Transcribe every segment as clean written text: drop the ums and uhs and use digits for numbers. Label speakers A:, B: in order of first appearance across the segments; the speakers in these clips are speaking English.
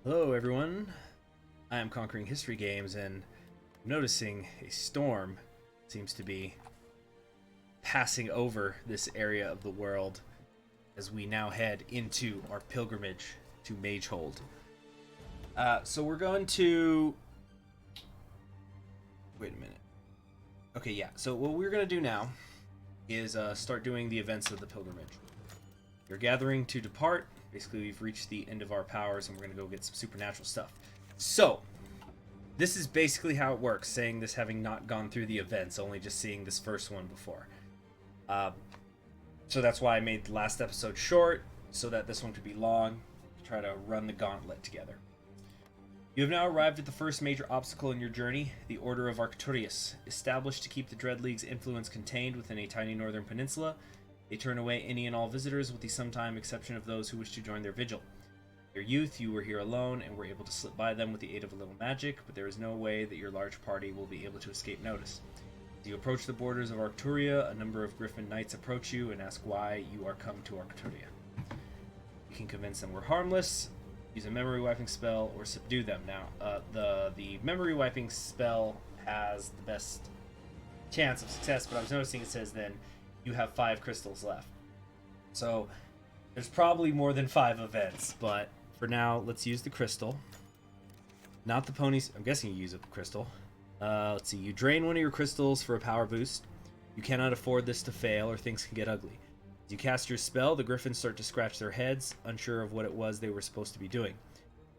A: Hello everyone, I am Conquering History Games and I'm noticing a storm seems to be passing over this area of the world as we now head into our pilgrimage to Magehold. So we're going to... Wait a minute. Okay, yeah, so what we're going to do now is start doing the events of the pilgrimage. You're gathering to depart. Basically, we've reached the end of our powers, and we're going to go get some supernatural stuff. So, this is basically how it works, saying this having not gone through the events, only just seeing this first one before. So that's why I made the last episode short, so that this one could be long, to try to run the gauntlet together. You have now arrived at the first major obstacle in your journey, the Order of Arcturus. Established to keep the Dread League's influence contained within a tiny northern peninsula, they turn away any and all visitors with the sometime exception of those who wish to join their vigil. In your youth, you were here alone and were able to slip by them with the aid of a little magic, but there is no way that your large party will be able to escape notice. As you approach the borders of Arcturia, a number of Griffin Knights approach you and ask why you are come to Arcturia. You can convince them we're harmless, use a memory wiping spell, or subdue them. Now, the memory wiping spell has the best chance of success, but I was noticing it says then you have 5 crystals left. So there's probably more than 5 events, but for now, let's use the crystal. Not the ponies. I'm guessing you use a crystal. Let's see. You drain one of your crystals for a power boost. You cannot afford this to fail, or things can get ugly. As you cast your spell, the griffins start to scratch their heads, unsure of what it was they were supposed to be doing.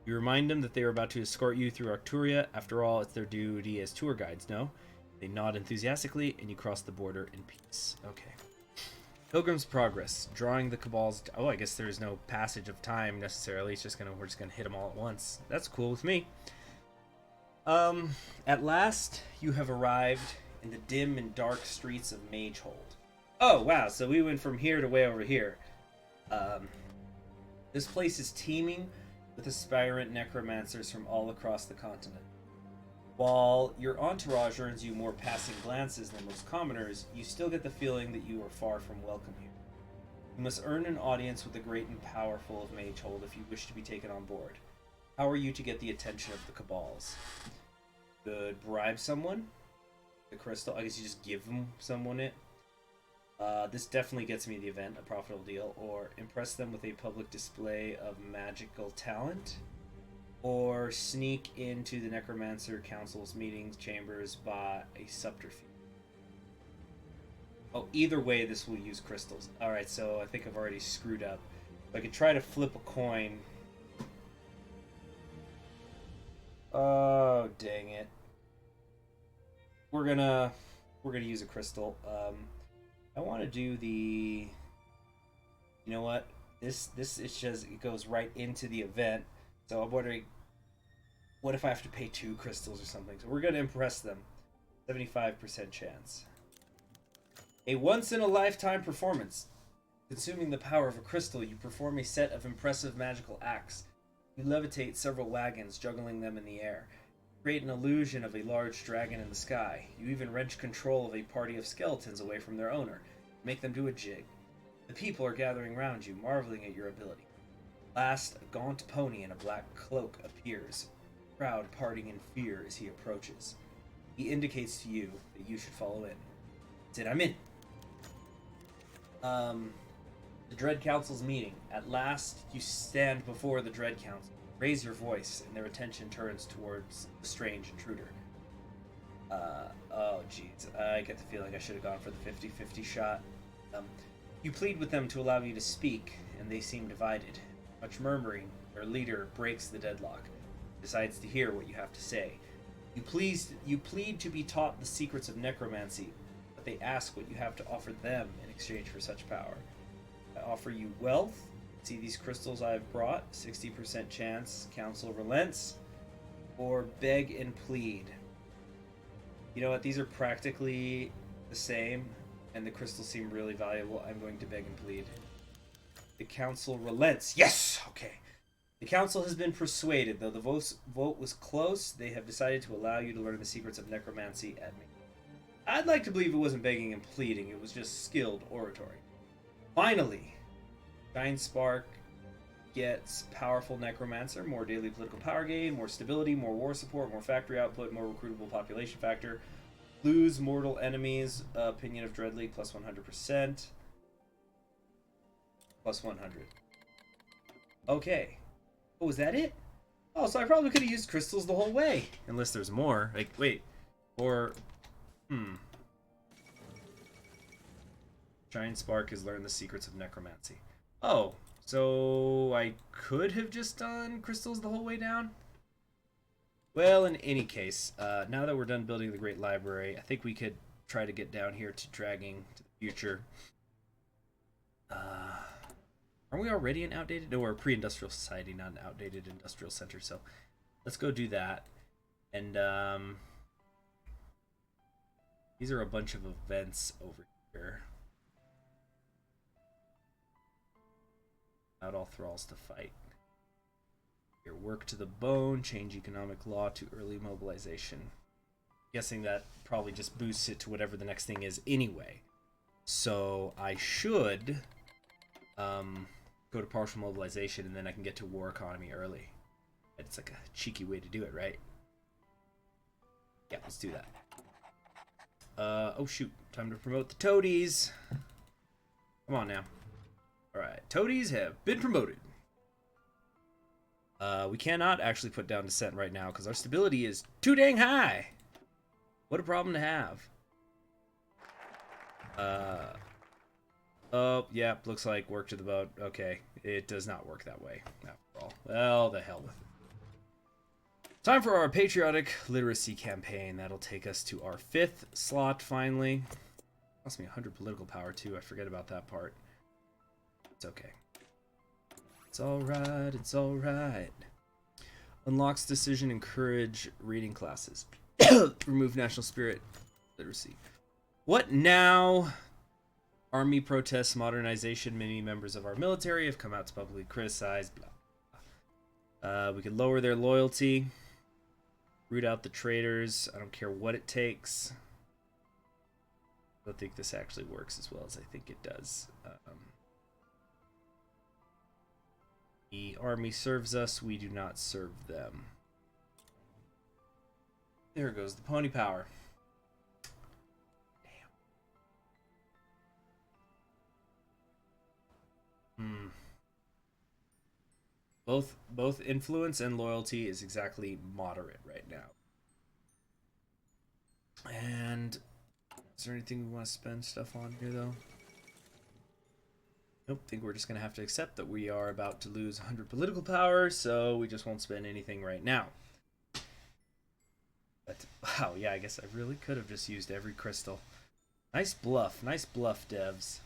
A: You remind them that they are about to escort you through Arcturia. After all, it's their duty as tour guides, no? They nod enthusiastically, and you cross the border in peace. Okay. Pilgrim's Progress. Drawing the Cabal's... Oh, I guess there's no passage of time necessarily. It's just we're just gonna hit them all at once. That's cool with me. At last, you have arrived in the dim and dark streets of Magehold. Oh, wow. So we went from here to way over here. This place is teeming with aspirant necromancers from all across the continent. While your entourage earns you more passing glances than most commoners, you still get the feeling that you are far from welcome here. You must earn an audience with the great and powerful of Magehold if you wish to be taken on board. How are you to get the attention of the Cabals? Could bribe someone? The crystal? I guess you just give them someone it. This definitely gets me the event, a profitable deal. Or impress them with a public display of magical talent. Or sneak into the Necromancer Council's meetings chambers by a subterfuge. Oh, either way, this will use crystals. Alright, so I think I've already screwed up. If I could try to flip a coin. Oh, dang it. We're gonna use a crystal. I want to do the... You know what? This is just... It goes right into the event. So I'm wondering, what if I have to pay 2 crystals or something? So we're going to impress them. 75% chance. A once-in-a-lifetime performance. Consuming the power of a crystal, you perform a set of impressive magical acts. You levitate several wagons, juggling them in the air. Create an illusion of a large dragon in the sky. You even wrench control of a party of skeletons away from their owner. Make them do a jig. The people are gathering round you, marveling at your ability. Last, a gaunt pony in a black cloak appears, crowd parting in fear as he approaches. He indicates to you that you should follow in. That's it, I'm in. The Dread Council's meeting. At last, you stand before the Dread Council. Raise your voice, and their attention turns towards the strange intruder. Oh jeez, I get the feeling I should have gone for the 50-50 shot. You plead with them to allow you to speak, and they seem divided. Much murmuring, their leader breaks the deadlock, decides to hear what you have to say. You plead to be taught the secrets of necromancy, but they ask what you have to offer them in exchange for such power. I offer you wealth. See these crystals I've brought? 60% chance, council relents. Or beg and plead. You know what? These are practically the same, and the crystals seem really valuable. I'm going to beg and plead. The council relents. Yes! Okay. The council has been persuaded. Though the vote was close, they have decided to allow you to learn the secrets of necromancy at me. I'd like to believe it wasn't begging and pleading. It was just skilled oratory. Finally, Shine Spark gets powerful necromancer, more daily political power gain, more stability, more war support, more factory output, more recruitable population factor. Lose mortal enemies, opinion of Dreadly, plus 100%. Plus 100. Okay. Oh, is that it? Oh, so I probably could have used crystals the whole way. Unless there's more. Like, wait. Or, Giant Spark has learned the secrets of necromancy. Oh, so I could have just done crystals the whole way down? Well, in any case, now that we're done building the Great Library, I think we could try to get down here to Dragging to the Future. Are we already an outdated? No, we're a pre-industrial society, not an outdated industrial center, so let's go do that. And these are a bunch of events over here. Out all thralls to fight. Your work to the bone, change economic law to early mobilization. Guessing that probably just boosts it to whatever the next thing is anyway. So I should go to partial mobilization and then I can get to war economy early. It's like a cheeky way to do it, right? Yeah, let's do that. Oh shoot, time to promote the toadies. Come on now. Alright, toadies have been promoted. We cannot actually put down descent right now because our stability is too dang high. What a problem to have. Oh, yeah, looks like work to the boat. Okay, it does not work that way after all. Well, the hell with it. Time for our patriotic literacy campaign. That'll take us to our 5th slot finally. Cost me 100 political power too. I forget about that part. It's okay. It's alright, it's alright. Unlocks decision, encourage reading classes. Remove national spirit literacy. What now? Army protests modernization. Many members of our military have come out to publicly criticize. Blah, blah. We can lower their loyalty. Root out the traitors. I don't care what it takes. I don't think this actually works as well as I think it does. The army serves us. We do not serve them. There goes the pony power. Both influence and loyalty is exactly moderate right now. And is there anything we want to spend stuff on here though? Nope, think we're just gonna have to accept that we are about to lose 100 political power, so we just won't spend anything right now. But wow, yeah, I guess I really could have just used every crystal. Nice bluff, devs.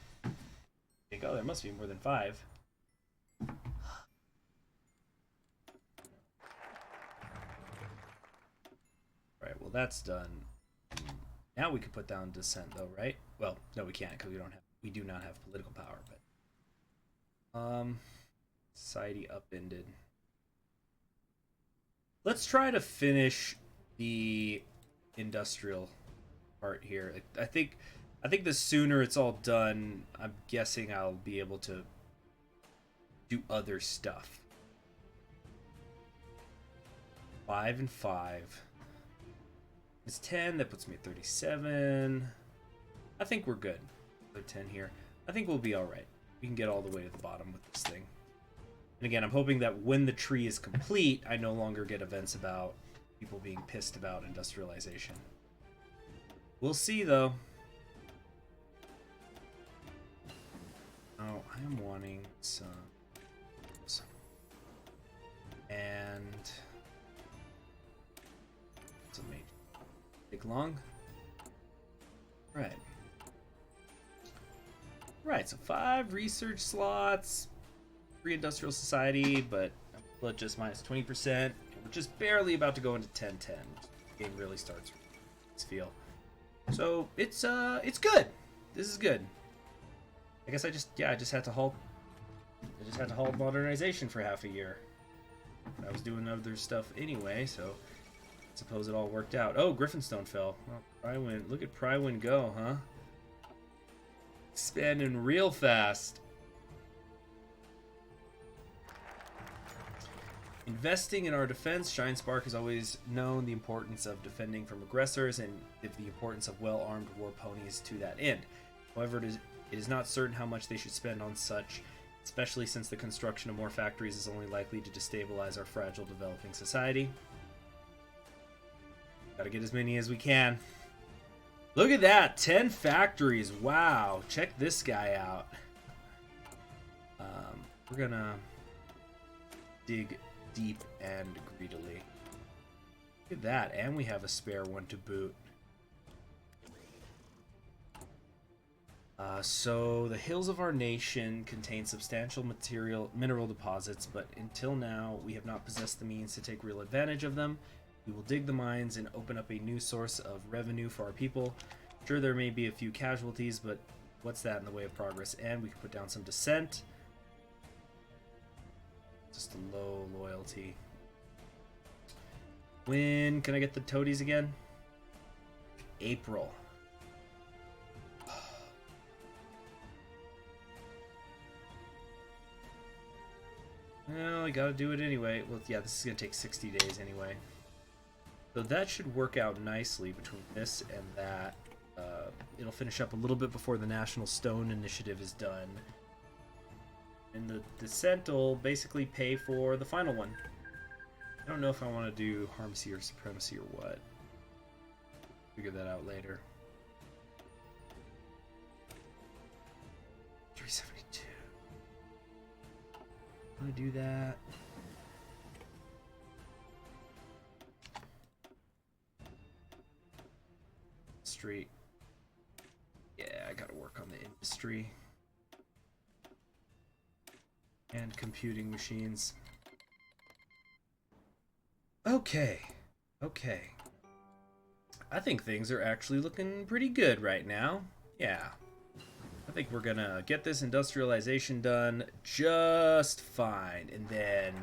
A: Think, oh, there must be more than 5. Right, well that's done. Now we can put down dissent though, right? Well, no, we can't because we do not have political power. But society upended. Let's try to finish the industrial part here. I think the sooner it's all done, I'm guessing I'll be able to do other stuff. 5 and 5. It's 10. That puts me at 37. I think we're good. Another 10 here. I think we'll be all right. We can get all the way to the bottom with this thing. And again, I'm hoping that when the tree is complete, I no longer get events about people being pissed about industrialization. We'll see, though. Oh, I am wanting some. And some major. Take long. Right. Right, so 5 research slots, 3 industrial society, but just minus 20%. We're just barely about to go into 10-10. The game really starts with this feel. So it's good. This is good. I guess I just had to halt. I just had to halt modernization for half a year. I was doing other stuff anyway, so I suppose it all worked out. Oh, Griffinstone fell. Well, Prywin, look at Prywin go, huh? Expanding real fast. investing in our defense, Shine Spark has always known the importance of defending from aggressors and the importance of well-armed war ponies to that end. However, it is not certain how much they should spend on such, especially since the construction of more factories is only likely to destabilize our fragile developing society. Gotta get as many as we can. Look at that, 10 factories. Wow, check this guy out. We're gonna dig deep and greedily. Look at that, and we have a spare one to boot. So the hills of our nation contain substantial mineral deposits, but until now we have not possessed the means to take real advantage of them. We will dig the mines and open up a new source of revenue for our people. Sure, there may be a few casualties, but what's that in the way of progress? And we can put down some dissent. Just a low loyalty. When can I get the toadies again? April. Well, I gotta do it anyway. Well, yeah, this is gonna take 60 days anyway. So that should work out nicely between this and that. It'll finish up a little bit before the National Stone Initiative is done. And the Descent will basically pay for the final one. I don't know if I want to do Harmacy or Supremacy or what. Figure that out later. 372. I'm gonna do that. Street. Yeah, I gotta work on the industry. And computing machines. Okay. I think things are actually looking pretty good right now. Yeah. I think we're gonna get this industrialization done just fine. And then...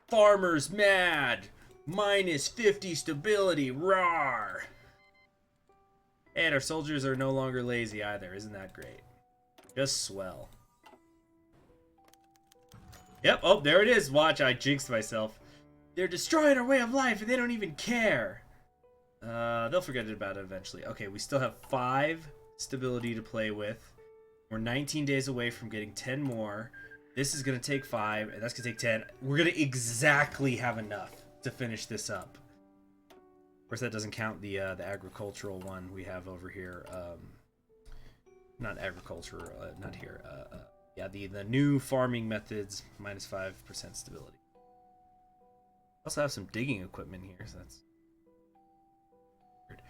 A: Farmers mad! Minus 50 stability, rawr! And our soldiers are no longer lazy either. Isn't that great? Just swell. Yep, oh, there it is. Watch, I jinxed myself. They're destroying our way of life and they don't even care. They'll forget about it eventually. Okay, we still have 5 stability to play with. We're 19 days away from getting 10 more. This is going to take 5, and that's going to take 10. We're going to exactly have enough to finish this up. Of course, that doesn't count the agricultural one we have over here. Not agriculture, not here. Yeah, the new farming methods, minus 5% stability. Also have some digging equipment here, so that's weird.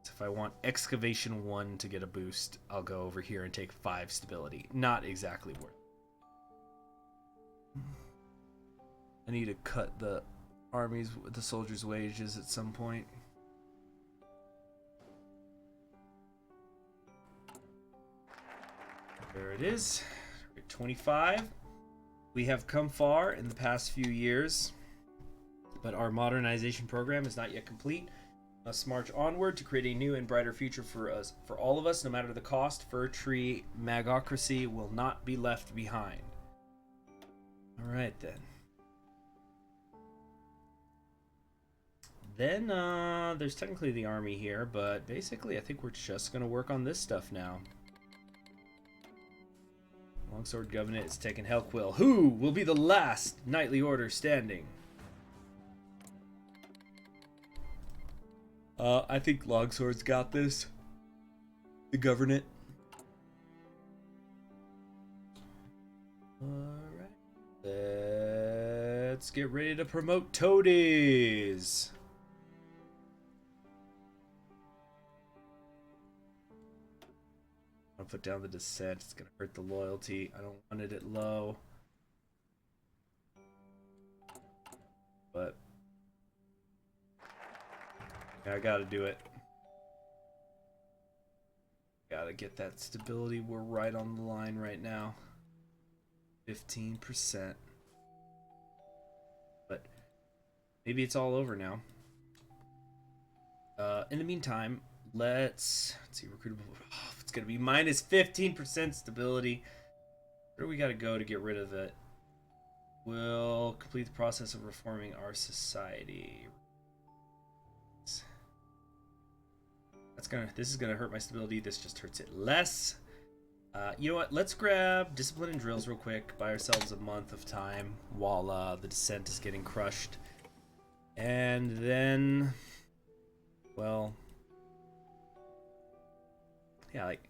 A: So if I want excavation 1 to get a boost, I'll go over here and take 5 stability. Not exactly worth it. I need to cut the the soldiers' wages at some point. There it is. 25. We have come far in the past few years, but our modernization program is not yet complete. Let's march onward to create a new and brighter future for us, for all of us, no matter the cost. Firtree Magocracy will not be left behind. All right then. Then there's technically the army here, but basically I think we're just gonna work on this stuff now. Longsword Governor is taking Hellquill. Who will be the last knightly order standing? I think Longsword's got this. The Governor. Alright. Let's get ready to promote toadies. I'll put down the dissent. It's gonna hurt the loyalty. I don't want it at low. But yeah, I gotta do it. Gotta get that stability. We're right on the line right now. 15%. But maybe it's all over now. In the meantime, let's see, recruitable. Oh, it's gonna be minus 15% stability. Where do we got to go to get rid of it? We'll complete the process of reforming our society. This is gonna hurt my stability. This just hurts it less. You know what? Let's grab discipline and drills real quick. Buy ourselves a month of time while the descent is getting crushed, and then, well, yeah, like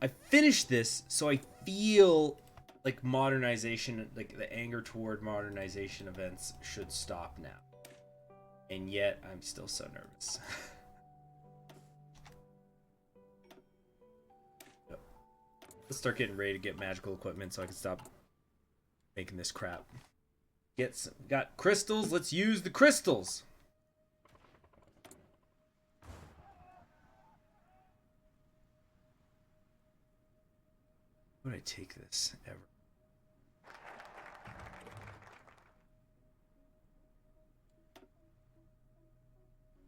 A: I've finished this, so I feel like modernization, like the anger toward modernization events, should stop now, and yet I'm still so nervous. Let's start getting ready to get magical equipment so I can stop making this crap. Got crystals. Let's use the crystals. Would I take this ever?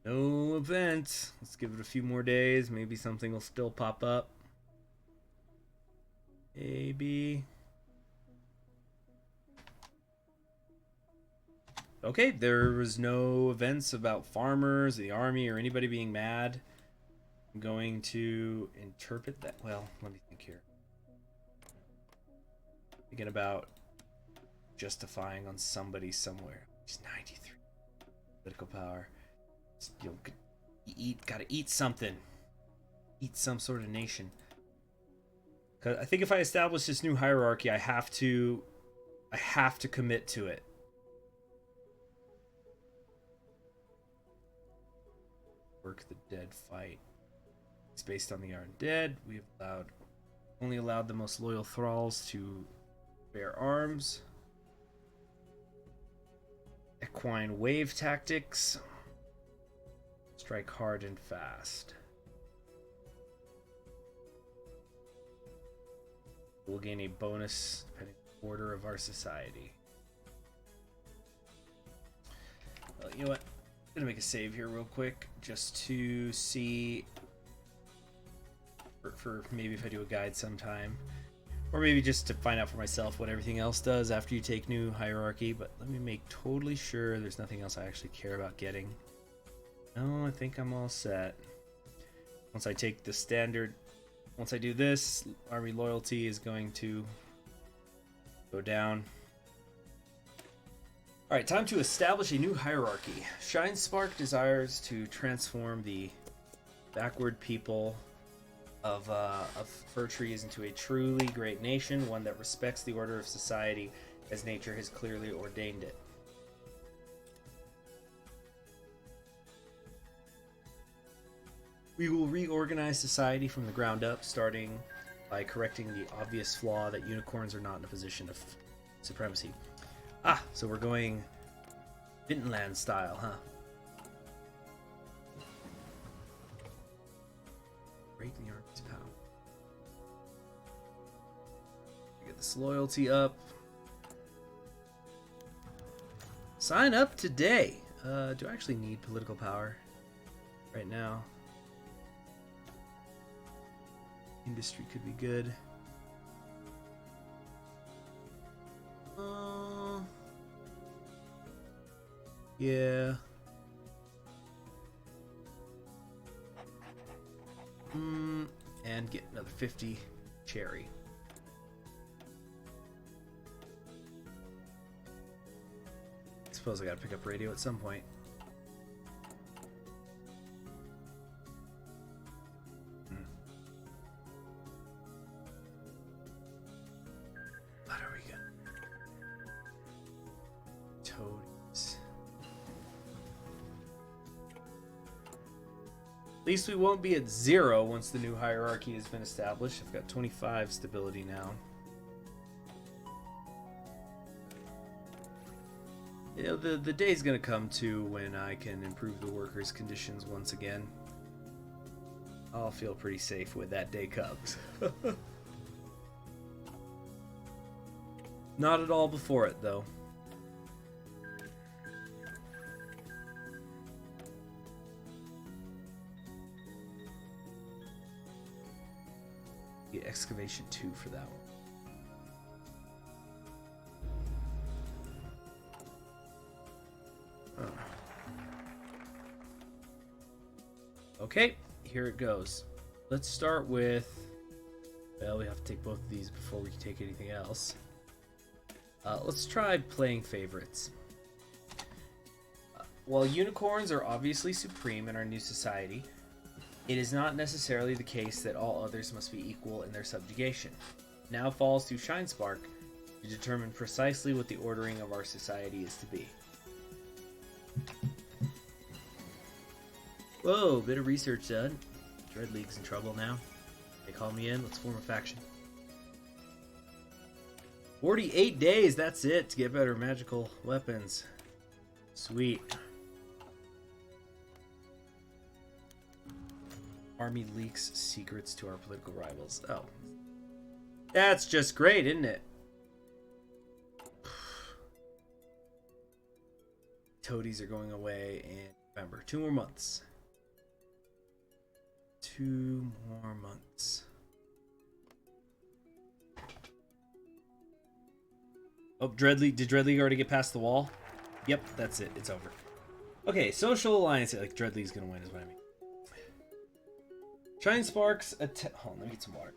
A: No event. Let's give it a few more days. Maybe something will still pop up. Maybe. Okay, there was no events about farmers, the army, or anybody being mad. I'm going to interpret that. Well, let me think here. Thinking about justifying on somebody somewhere. It's 93 political power. Gotta eat something. Eat some sort of nation. Cause I think if I establish this new hierarchy, I have to commit to it. Work the dead fight. It's based on the undead. We've only allowed the most loyal thralls to bear arms. Equine wave tactics. Strike hard and fast. We'll gain a bonus depending on the order of our society. Well, you know what? I'm gonna make a save here real quick just to see for maybe if I do a guide sometime, or maybe just to find out for myself what everything else does after you take new hierarchy. But let me make totally sure there's nothing else I actually care about getting. No, I think I'm all set. Once I take the standard. Once I do this, army loyalty is going to go down. Alright, time to establish a new hierarchy. Shinespark desires to transform the backward people of Firtree into a truly great nation, one that respects the order of society as nature has clearly ordained it. We will reorganize society from the ground up, starting by correcting the obvious flaw that unicorns are not in a position of supremacy. Ah, so we're going Vinland style, huh? Break the army's power. Get this loyalty up. Sign up today. Do I actually need political power right now? Industry could be good. Yeah. And get another 50 cherry. I suppose I gotta pick up radio at some point. At least we won't be at 0 once the new hierarchy has been established. I've got 25 stability now. You know, the day's gonna come too when I can improve the workers' conditions once again. I'll feel pretty safe when that day comes. Not at all before it, though. Get excavation 2 for that one. Okay, here it goes. Let's start with... Well, we have to take both of these before we can take anything else. Let's try playing favorites. While unicorns are obviously supreme in our new society, it is not necessarily the case that all others must be equal in their subjugation. It now falls to Shinespark to determine precisely what the ordering of our society is to be. Whoa, bit of research done. Dread League's in trouble now. They call me in, let's form a faction. 48 days, that's it, to get better magical weapons. Sweet. Army leaks secrets to our political rivals. Oh. That's just great, isn't it? Toadies are going away in November. 2 more months. 2 more months. Oh, Dread League. Did Dread League already get past the wall? Yep, that's it. It's over. Okay, Social Alliance. Like, Dread League's gonna win is what I mean. Shinespark's attempt... Hold on, let me get some water.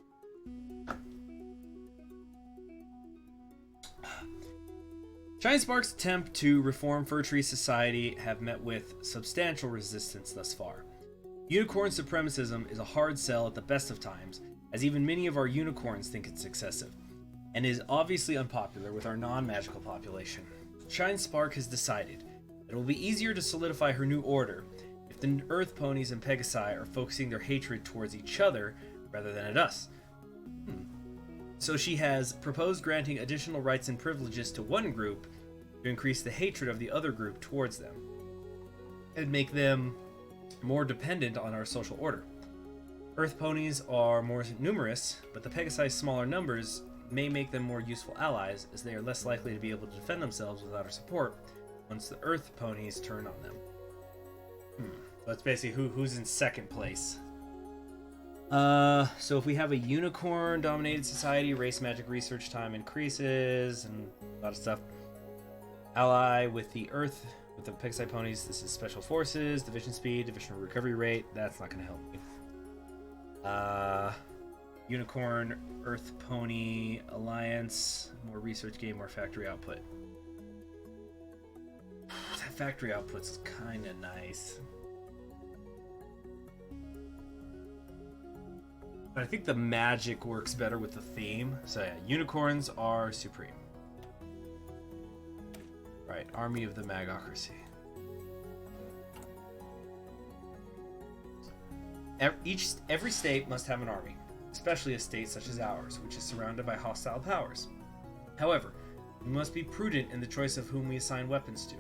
A: Shinespark's attempt to reform Firtree society have met with substantial resistance thus far. Unicorn supremacism is a hard sell at the best of times, as even many of our unicorns think it's excessive, and is obviously unpopular with our non-magical population. Shinespark has decided that it will be easier to solidify her new order if the Earth Ponies and Pegasi are focusing their hatred towards each other rather than at us. So she has proposed granting additional rights and privileges to one group to increase the hatred of the other group towards them, and make them more dependent on our social order. Earth Ponies are more numerous, but the Pegasi's smaller numbers may make them more useful allies, as they are less likely to be able to defend themselves without our support once the Earth Ponies turn on them. That's basically who's in second place. So if we have a unicorn-dominated society, race magic research time increases, and a lot of stuff. Ally with the Earth, with the Pegasi Ponies, this is special forces, division speed, division recovery rate. That's not going to help me. Unicorn, Earth Pony Alliance, more research gain, more factory output. That factory output's kind of nice. But I think the magic works better with the theme. So yeah, unicorns are supreme. Right, Army of the Magocracy. Every state must have an army, especially a state such as ours, which is surrounded by hostile powers. However, we must be prudent in the choice of whom we assign weapons to.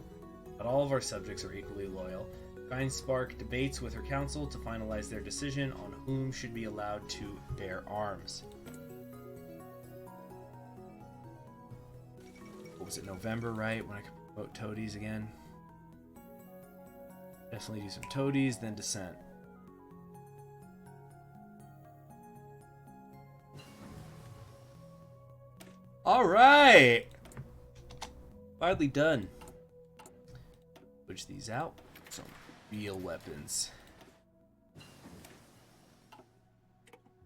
A: Not all of our subjects are equally loyal. Shinespark debates with her council to finalize their decision on whom should be allowed to bear arms. What was it, November, right? When I could vote Toadies again. Definitely do some Toadies, then Descent. Alright! Finally done. Switch these out. Some real weapons.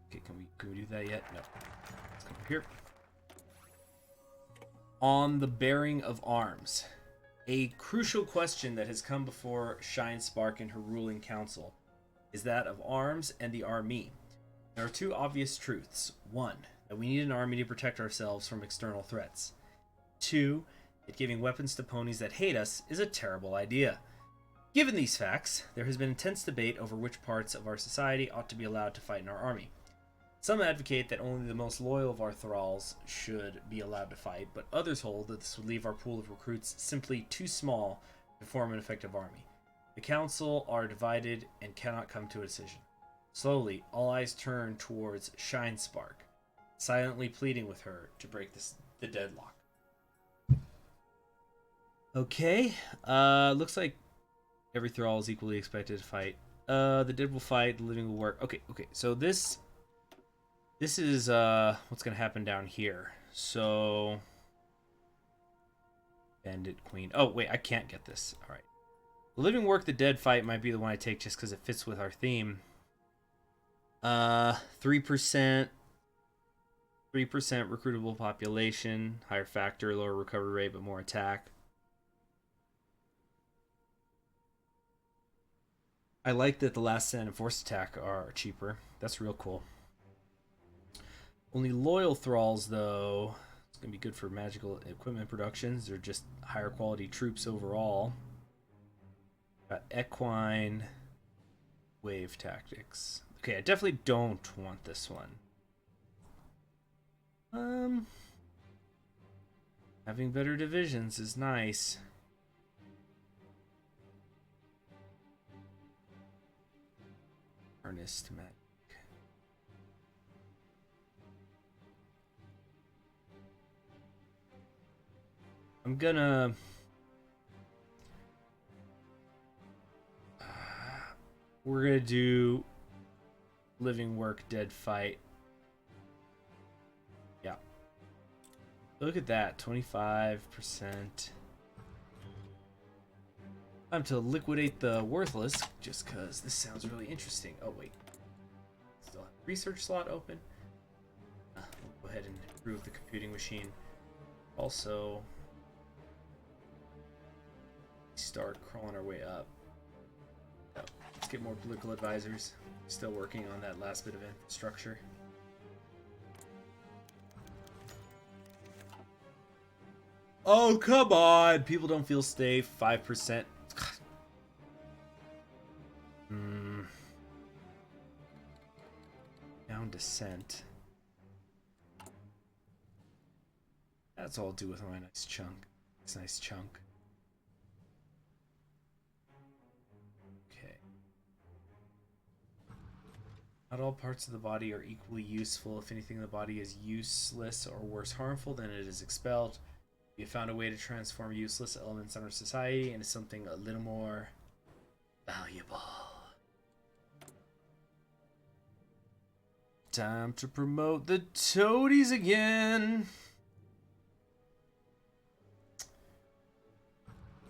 A: Okay, can we do that yet? No. Let's come over here. On the bearing of arms. A crucial question that has come before Shinespark and her ruling council is that of arms and the army. There are 2 obvious truths. 1, that we need an army to protect ourselves from external threats. 2, that giving weapons to ponies that hate us is a terrible idea. Given these facts, there has been intense debate over which parts of our society ought to be allowed to fight in our army. Some advocate that only the most loyal of our thralls should be allowed to fight, but others hold that this would leave our pool of recruits simply too small to form an effective army. The council are divided and cannot come to a decision. Slowly, all eyes turn towards Shinespark, silently pleading with her to break the deadlock. Okay, looks like every thrall is equally expected to fight. The dead will fight, the living will work. Okay, so this is what's gonna happen down here. So Bandit Queen. Oh wait, I can't get this. Alright. Living Work the Dead fight might be the one I take just because it fits with our theme. 3%. 3% recruitable population, higher factor, lower recovery rate, but more attack. I like that the last stand and force attack are cheaper. That's real cool. Only loyal thralls, though. It's going to be good for magical equipment productions. They're just higher quality troops overall. Got equine wave tactics. Okay, I definitely don't want this one. Having better divisions is nice. Harnessed magic. I'm gonna we're gonna do living work dead fight. Yeah. Look at that, 25%. Time to liquidate the worthless, just because this sounds really interesting. Oh, wait. Still have a research slot open. We'll go ahead and improve the computing machine. Also, start crawling our way up. Oh, let's get more political advisors. Still working on that last bit of infrastructure. Oh, come on! People don't feel safe. 5%. Down descent. That's all I'll do with my nice chunk. It's a nice chunk. Okay. Not all parts of the body are equally useful. If anything in the body is useless or worse harmful, then it is expelled. We have found a way to transform useless elements in our society into something a little more valuable. Time to promote the toadies again.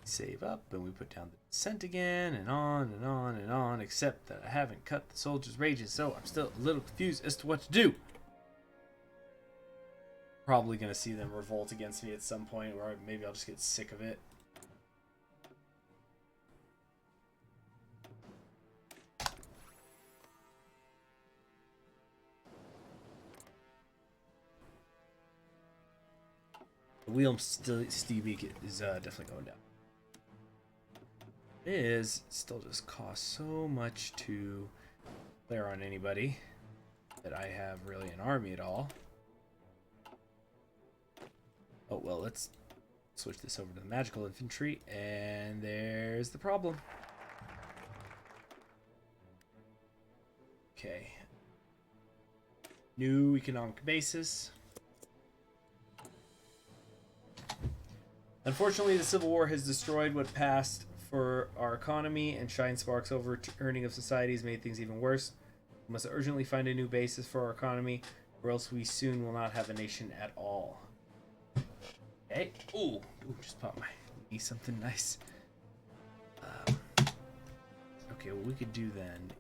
A: Save up and we put down the descent again, and on and on and on, except that I haven't cut the soldiers' wages, so I'm still a little confused as to what to do. Probably gonna see them revolt against me at some point, or maybe I'll just get sick of it. The William Stevie is definitely going down. It is still just costs so much to clear on anybody that I have really an army at all. Oh well, let's switch this over to the magical infantry, and there's the problem. Okay. New economic basis. Unfortunately, the Civil War has destroyed what passed for our economy, and Shine Spark's overturning of society has made things even worse. We must urgently find a new basis for our economy, or else we soon will not have a nation at all. Okay. Ooh, just popped my knee. Something nice. Okay, what we could do then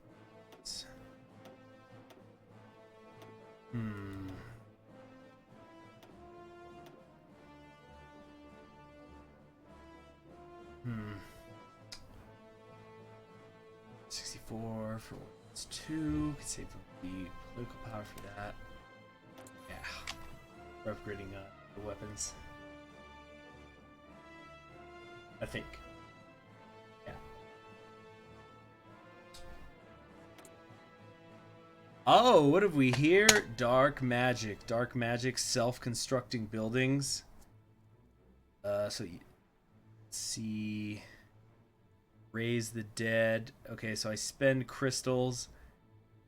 A: is... Hmm. 64 for it's 2. Could save the political power for that. Yeah. We're upgrading the weapons. I think. Yeah. Oh, what have we here? Dark magic. Dark magic, self-constructing buildings. So let's see. Raise the dead. Okay, so I spend crystals.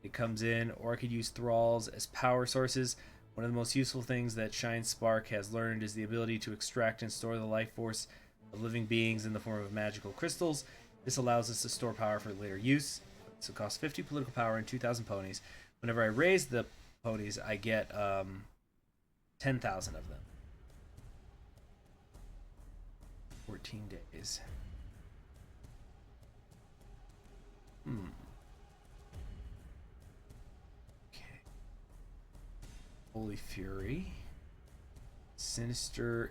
A: It comes in, or I could use thralls as power sources. One of the most useful things that Shine Spark has learned is the ability to extract and store the life force of living beings in the form of magical crystals. This allows us to store power for later use. So it costs 50 political power and 2,000 ponies. Whenever I raise the ponies, I get 10,000 of them. 14 days. Holy Fury. Sinister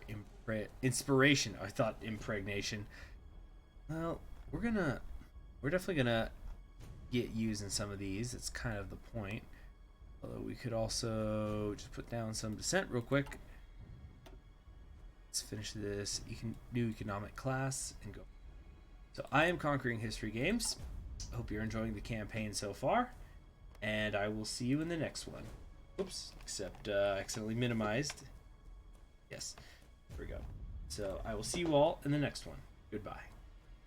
A: Inspiration. I thought Impregnation. Well, we're definitely gonna get using some of these. It's kind of the point. Although we could also just put down some Descent real quick. Let's finish this new economic class and go. So I am Conquering History Games. I hope you're enjoying the campaign so far, and I will see you in the next one. Oops, except accidentally minimized. Yes, there we go. So I will see you all in the next one. Goodbye.